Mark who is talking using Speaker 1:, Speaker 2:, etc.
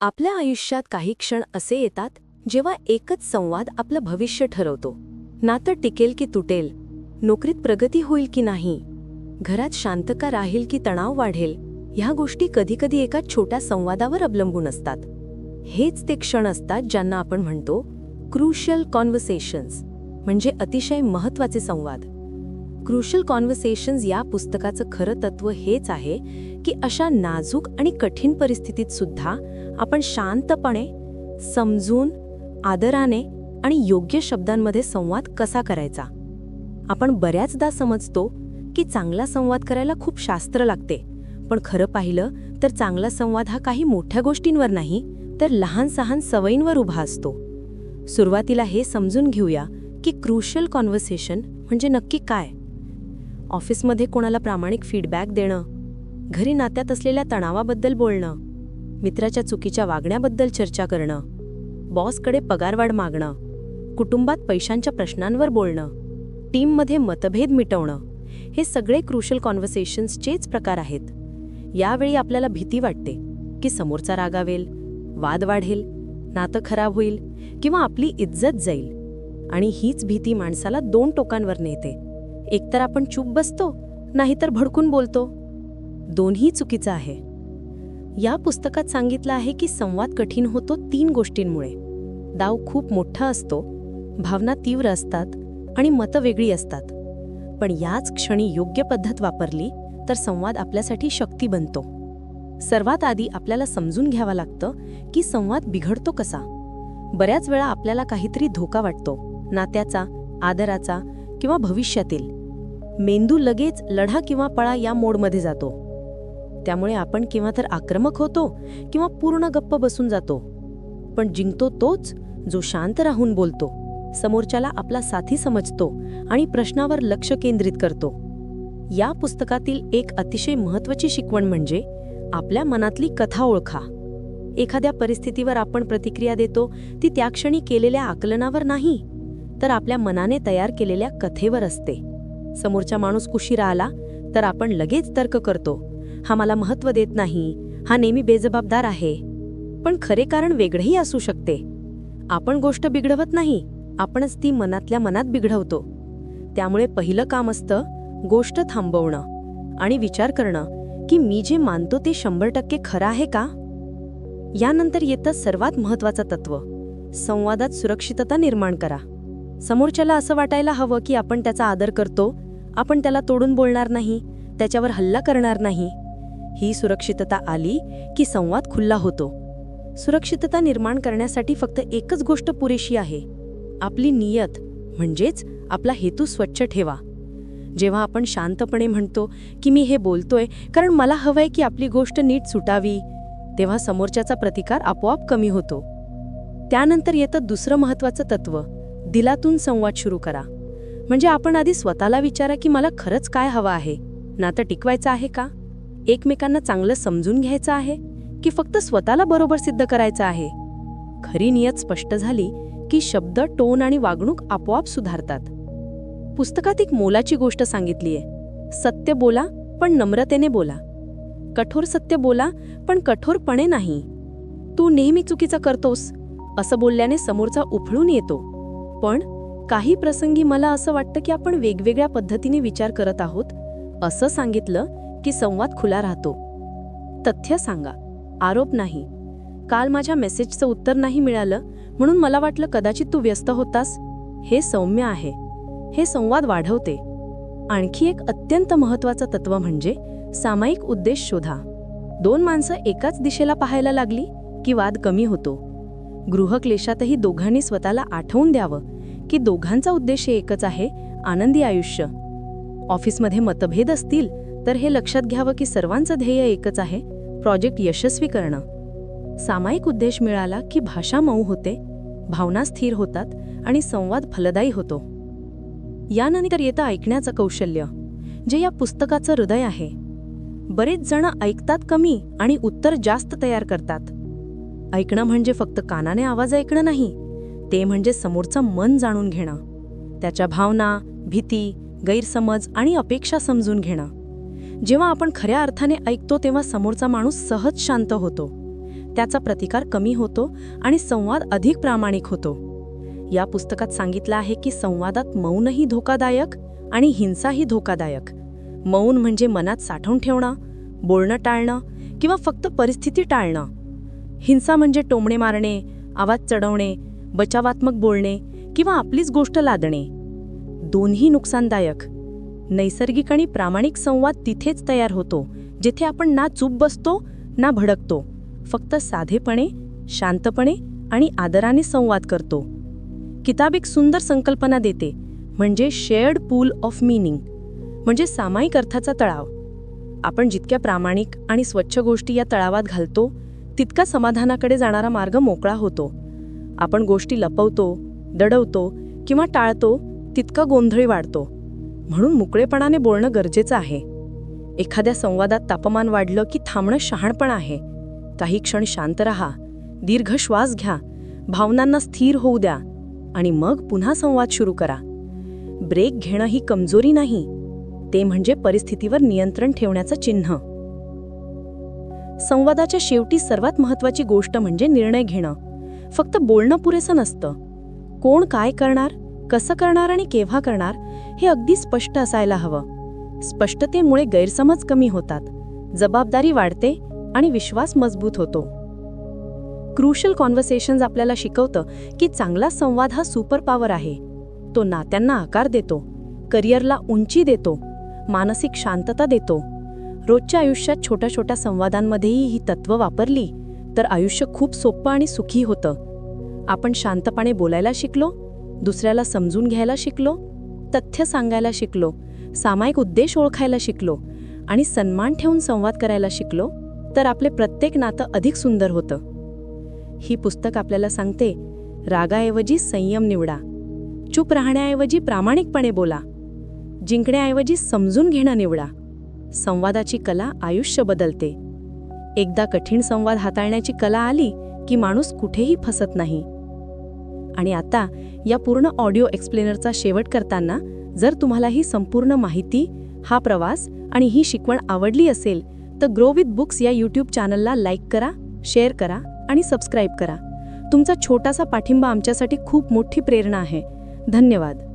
Speaker 1: आपल्या आयुष्यात काही क्षण असे येतात जेव्हा एकच संवाद आपलं भविष्य ठरवतो. नातं टिकेल की तुटेल, नोकरीत प्रगती होईल की नाही, घरात शांतता राहील की तणाव वाढेल, ह्या गोष्टी कधीकधी एका छोट्या संवादावर अवलंबून असतात. हेच ते क्षण असतात ज्यांना आपण म्हणतो क्रुशियल कॉन्व्हर्सेशन्स, म्हणजे अतिशय महत्त्वाचे संवाद. क्रुशियल कॉन्व्हर्सेशन्स या पुस्तकाचं खरं तत्त्व हेच आहे की अशा नाजूक आणि कठीण परिस्थितीत सुद्धा आपण शांतपणे, समजून, आदराने आणि योग्य शब्दांमध्ये संवाद कसा करायचा. आपण बऱ्याचदा समजतो की चांगला संवाद करायला खूप शास्त्र लागते, पण खरं पाहिलं तर चांगला संवाद हा काही मोठ्या गोष्टींवर नाही तर लहान सहान सवयींवर उभा असतो. सुरुवातीला हे समजून घेऊया की क्रुशियल कॉन्व्हर्सेशन म्हणजे नक्की काय. ऑफिसमध्ये कोणाला प्रामाणिक फीडबॅक देणं, घरी नात्यात असलेल्या तणावाबद्दल बोलणं, मित्राच्या चुकीच्या वागण्याबद्दल चर्चा करणं, बॉसकडे पगारवाढ मागणं, कुटुंबात पैशांच्या प्रश्नांवर बोलणं, टीममध्ये मतभेद मिटवणं, हे सगळे क्रुशियल कॉन्व्हर्सेशन्सचेच प्रकार आहेत. यावेळी आपल्याला भीती वाटते की समोरचा रागावेल, वाद वाढेल, नातं खराब होईल किंवा आपली इज्जत जाईल. आणि हीच भीती माणसाला दोन टोकांवर नेते. एकतर आपण चूप बसतो, नाहीतर भडकून बोलतो. दोन्ही चुकीचं आहे. या पुस्तकात सांगितलं आहे की संवाद कठीण होतो 3 गोष्टींमुळे. डाव खूप मोठा असतो, भावना तीव्र असतात आणि मतं वेगळी असतात. पण याच क्षणी योग्य पद्धत वापरली तर संवाद आपल्यासाठी शक्ती बनतो. सर्वात आधी आपल्याला समजून घ्यावं लागतं की संवाद बिघडतो कसा. बऱ्याच वेळा आपल्याला काहीतरी धोका वाटतो, नात्याचा, आदराचा किंवा भविष्यातील. मेंदू लगेच लढा किंवा पळा या मोडमध्ये जातो. त्यामुळे आपण किंवा तर आक्रमक होतो किंवा पूर्ण गप्प बसून जातो. पण जिंकतो तोच जो शांत राहून बोलतो, समोरच्याला आपला साथी समजतो आणि प्रश्नावर लक्ष केंद्रित करतो. या पुस्तकातील एक अतिशय महत्त्वाची शिकवण म्हणजे आपल्या मनातली कथा ओळखा. एखाद्या परिस्थितीवर आपण प्रतिक्रिया देतो ती त्या क्षणी केलेल्या आकलनावर नाही, तर आपल्या मनाने तयार केलेल्या कथेवर असते. समोरचा माणूस उशिरा आला तर आपण लगेच तर्क करतो, हा मला महत्त्व देत नाही, हा नेहमी बेजबाबदार आहे. पण खरे कारण वेगळेही असू शकते. आपण गोष्ट बिघडवत नाही, आपणच ती मनातल्या मनात बिघडवतो. त्यामुळे पहिलं काम असतं गोष्ट थांबवणं आणि विचार करणं की मी जे मानतो ते 100% खरं आहे का. यानंतर येतं सर्वात महत्त्वाचं तत्त्व, संवादात सुरक्षितता निर्माण करा. समोरच्याला असं वाटायला हवं की आपण त्याचा आदर करतो, आपण त्याला तोडून बोलणार नाही, त्याच्यावर हल्ला करणार नाही. ही सुरक्षितता आली की संवाद खुल्ला होतो. सुरक्षितता निर्माण करण्यासाठी फक्त एकच गोष्ट पुरेशी आहे, आपली नियत, म्हणजेच आपला हेतू स्वच्छ ठेवा. जेव्हा आपण शांतपणे म्हणतो की मी हे बोलतोय कारण मला हवंय की आपली गोष्ट नीट सुटावी, तेव्हा समोरच्याचा प्रतिकार आपोआप कमी होतो. त्यानंतर येतं दुसरं महत्त्वाचं तत्त्व, दिलातून संवाद सुरू करा. म्हणजे आपण आधी स्वतःला विचारा की मला खरंच काय हवं आहे. नातं टिकवायचं आहे का, एकमेकांना चांगलं समजून घ्यायचं आहे की फक्त स्वतःला बरोबर सिद्ध करायचं आहे. खरी नियत स्पष्ट झाली की शब्द, टोन आणि वागणूक आपोआप सुधारतात. पुस्तकात एक मोलाची गोष्ट सांगितलीये, सत्य बोला पण नम्रतेने बोला. कठोर सत्य बोला पण कठोरपणे नाही. तू नेहमी चुकीचं करतोस असं बोलल्याने समोरचा उफळून येतो. पण काही प्रसंगी मला असं वाटतं की आपण वेगवेगळ्या पद्धतीने विचार करत आहोत असं सांगितलं की संवाद खुला राहतो. तथ्य सांगा, आरोप नाही. काल माझ्या मेसेजचं उत्तर नाही मिळालं म्हणून मला वाटलं कदाचित तू व्यस्त होतास. हे सौम्य आहे, हे संवाद वाढवते. आणखी एक अत्यंत महत्त्वाचं तत्त्व म्हणजे सामायिक उद्देश शोधा. 2 माणसं एकाच दिशेला पाहायला लागली की वाद कमी होतो. गृहक्लेशातही दोघांनी स्वतःला आठवून द्यावं की दोघांचा उद्देश एकच आहे, आनंदी आयुष्य. ऑफिसमध्ये मतभेद असतील तर हे लक्षात घ्यावं की सर्वांचं ध्येय एकच आहे, प्रोजेक्ट यशस्वी करणं. सामायिक उद्देश मिळाला की भाषा मऊ होते, भावना स्थिर होतात आणि संवाद फलदायी होतो. यानंतर येतं ऐकण्याचं कौशल्य, जे या पुस्तकाचं हृदय आहे. बरेच जण ऐकतात कमी आणि उत्तर जास्त तयार करतात. ऐकणं म्हणजे फक्त कानाने आवाज ऐकणं नाही, ते म्हणजे समोरचं मन जाणून घेणं, त्याच्या भावना, भीती, गैरसमज आणि अपेक्षा समजून घेणं. जेव्हा आपण खऱ्या अर्थाने ऐकतो तेव्हा समोरचा माणूस सहज शांत होतो. त्याचा प्रतिकार कमी होतो आणि संवाद अधिक प्रामाणिक होतो. या पुस्तकात सांगितलं आहे की संवादात मौनही धोकादायक आणि हिंसाही धोकादायक. मौन म्हणजे मनात साठवून ठेवणं, बोलणं टाळणं किंवा फक्त परिस्थिती टाळणं. हिंसा म्हणजे टोमणे मारणे, आवाज चढवणे, बचावात्मक बोलणे किंवा आपलीच गोष्ट लादणे. दोन्ही नुकसानदायक. नैसर्गिक आणि प्रामाणिक संवाद तिथेच तयार होतो जिथे आपण ना चूप बसतो ना भडकतो, फक्त साधेपणे, शांतपणे आणि आदराने संवाद करतो. किताब एक सुंदर संकल्पना देते, म्हणजे शेअर्ड पूल ऑफ मीनिंग, म्हणजे सामायिक अर्थाचा तळाव. आपण जितक्या प्रामाणिक आणि स्वच्छ गोष्टी या तळावात घालतो तितका समाधानाकडे जाणारा मार्ग मोकळा होतो. आपण गोष्टी लपवतो, दडवतो किंवा टाळतो तितका गोंधळी वाढतो. म्हणून मोकळेपणाने बोलणं गरजेचं आहे. एखाद्या संवादात तापमान वाढलं की थांबणं शहाणपण आहे. काही क्षण शांत रहा, दीर्घ श्वास घ्या, भावनांना स्थिर होऊ द्या आणि मग पुन्हा संवाद सुरू करा. ब्रेक घेणं ही कमजोरी नाही, ते म्हणजे परिस्थितीवर नियंत्रण ठेवण्याचं चिन्ह. संवादाच्या शेवटी सर्वात महत्त्वाची गोष्ट म्हणजे निर्णय घेणं. फक्त बोलणं पुरेसं नसतं. कोण काय करणार, कसं करणार आणि केव्हा करणार हे अगदी स्पष्ट असायला हवं. स्पष्टतेमुळे गैरसमज कमी होतात, जबाबदारी वाढते आणि विश्वास मजबूत होतो. क्रुशियल कॉन्व्हर्सेशन्स आपल्याला शिकवतं की चांगला संवाद हा सुपर पॉवर आहे. तो नात्यांना आकार देतो, करिअरला उंची देतो, मानसिक शांतता देतो. रोजच्या आयुष्यात छोट्या छोट्या संवादांमध्येही ही तत्त्व वापरली तर आयुष्य खूप सोपं आणि सुखी होतं. आपण शांतपणे बोलायला शिकलो, दुसऱ्याला समजून घ्यायला शिकलो, तथ्य सांगायला शिकलो, सामायिक उद्देश ओळखायला शिकलो आणि सन्मान ठेवून संवाद करायला शिकलो तर आपले प्रत्येक नातं अधिक सुंदर होतं. ही पुस्तक आपल्याला सांगते, रागाऐवजी संयम निवडा, चूप राहण्याऐवजी प्रामाणिकपणे बोला, जिंकण्याऐवजी समजून घेणं निवडा. संवादाची कला आयुष्य बदलते. एकदा कठीण संवाद हाताळण्याची कला आली की माणूस कुठेही फसत नाही. आणि आता या पूर्ण ऑडिओ एक्सप्लेनरचा शेवट करताना जर तुम्हाला ही संपूर्ण माहिती, हा प्रवास आणि ही शिकवण आवडली असेल तर ग्रो विथ बुक्स या यूट्यूब चॅनलला लाईक करा, शेअर करा आणि सबस्क्राईब करा. तुमचा छोटासा पाठिंबा आमच्यासाठी खूप मोठी प्रेरणा आहे. धन्यवाद.